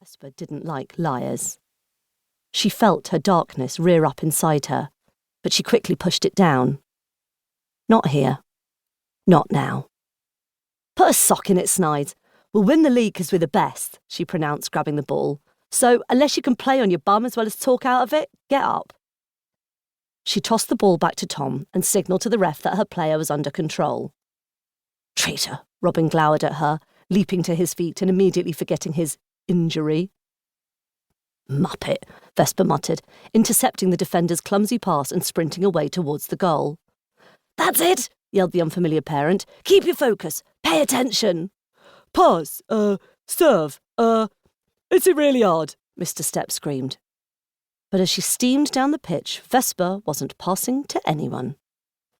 Vesper didn't like liars. She felt her darkness rear up inside her, but she quickly pushed it down. Not here. Not now. Put a sock in it, Snide. We'll win the league because we're the best, she pronounced, grabbing the ball. So, unless you can play on your bum as well as talk out of it, get up. She tossed the ball back to Tom and signalled to the ref that her player was under control. Traitor, Robin glowered at her, leaping to his feet and immediately forgetting his injury. Muppet, Vesper muttered, intercepting the defender's clumsy pass and sprinting away towards the goal. That's it, yelled the unfamiliar parent. Keep your focus. Pay attention. Pass, serve, is it really hard? Mr. Stepp screamed. But as she steamed down the pitch, Vesper wasn't passing to anyone.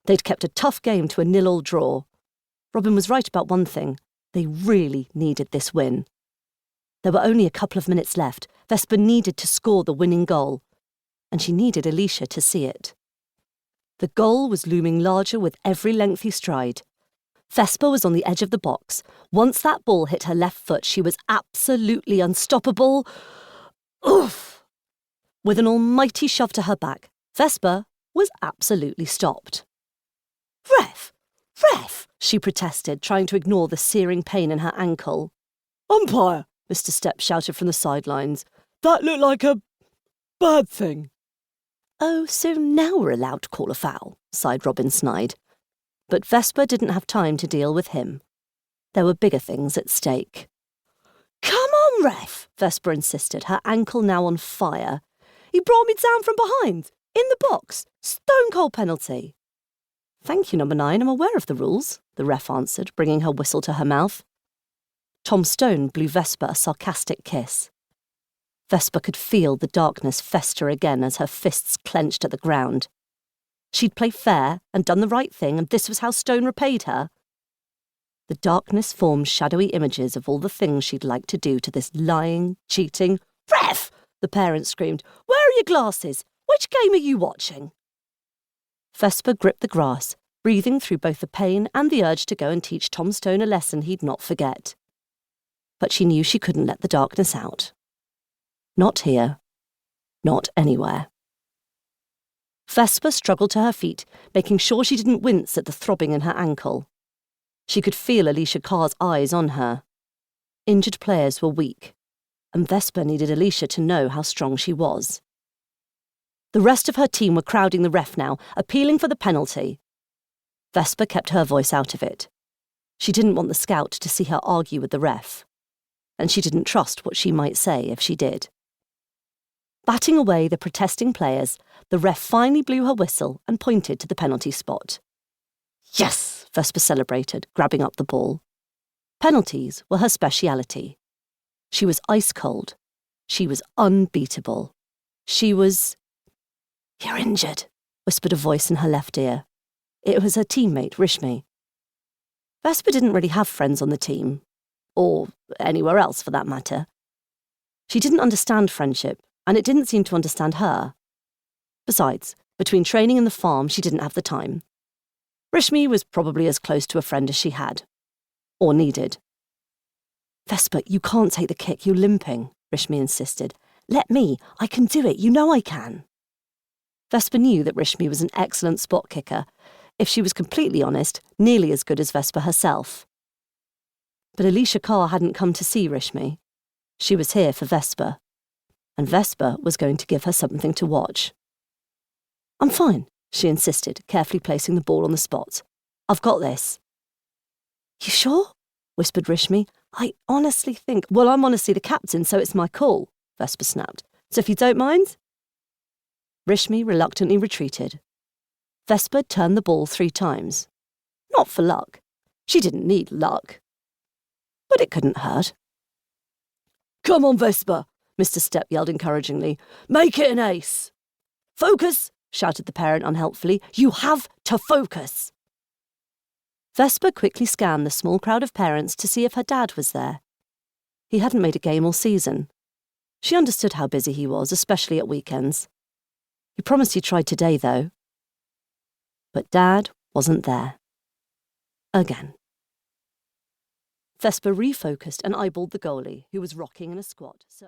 They'd kept a tough game to a 0-0 draw. Robin was right about one thing. They really needed this win. There were only a couple of minutes left. Vesper needed to score the winning goal, and she needed Alicia to see it. The goal was looming larger with every lengthy stride. Vesper was on the edge of the box. Once that ball hit her left foot, she was absolutely unstoppable. Oof! With an almighty shove to her back, Vesper was absolutely stopped. Ref! Ref! She protested, trying to ignore the searing pain in her ankle. Umpire! Mr. Stepp shouted from the sidelines. That looked like a bad thing. Oh, so now we're allowed to call a foul, sighed Robin Snide. But Vesper didn't have time to deal with him. There were bigger things at stake. Come on, ref, Vesper insisted, her ankle now on fire. He brought me down from behind, in the box. Stone cold penalty. Thank you, number 9, I'm aware of the rules, the ref answered, bringing her whistle to her mouth. Tom Stone blew Vesper a sarcastic kiss. Vesper could feel the darkness fester again as her fists clenched at the ground. She'd played fair and done the right thing, and this was how Stone repaid her. The darkness formed shadowy images of all the things she'd like to do to this lying, cheating... Ref! The parent screamed. Where are your glasses? Which game are you watching? Vesper gripped the grass, breathing through both the pain and the urge to go and teach Tom Stone a lesson he'd not forget. But she knew she couldn't let the darkness out. Not here. Not anywhere. Vesper struggled to her feet, making sure she didn't wince at the throbbing in her ankle. She could feel Alicia Carr's eyes on her. Injured players were weak, and Vesper needed Alicia to know how strong she was. The rest of her team were crowding the ref now, appealing for the penalty. Vesper kept her voice out of it. She didn't want the scout to see her argue with the ref, and she didn't trust what she might say if she did. Batting away the protesting players, the ref finally blew her whistle and pointed to the penalty spot. Yes, Vesper celebrated, grabbing up the ball. Penalties were her speciality. She was ice cold. She was unbeatable. She was... You're injured, whispered a voice in her left ear. It was her teammate, Rishmi. Vesper didn't really have friends on the team, or anywhere else for that matter. She didn't understand friendship, and it didn't seem to understand her. Besides, between training and the farm, she didn't have the time. Rishmi was probably as close to a friend as she had, or needed. Vesper, you can't take the kick, you're limping, Rishmi insisted. Let me, I can do it, you know I can. Vesper knew that Rishmi was an excellent spot kicker, if she was completely honest, nearly as good as Vesper herself. But Alicia Carr hadn't come to see Rishmi. She was here for Vesper, and Vesper was going to give her something to watch. I'm fine, she insisted, carefully placing the ball on the spot. I've got this. You sure? Whispered Rishmi. I honestly think... Well, I'm honestly the captain, so it's my call, Vesper snapped. So if you don't mind... Rishmi reluctantly retreated. Vesper turned the ball 3 times. Not for luck. She didn't need luck. But it couldn't hurt. Come on, Vesper, Mr. Stepp yelled encouragingly. Make it an ace. Focus, shouted the parent unhelpfully. You have to focus. Vesper quickly scanned the small crowd of parents to see if her dad was there. He hadn't made a game all season. She understood how busy he was, especially at weekends. He promised he'd try today, though. But Dad wasn't there. Again. Vesper refocused and eyeballed the goalie, who was rocking in a squat, searching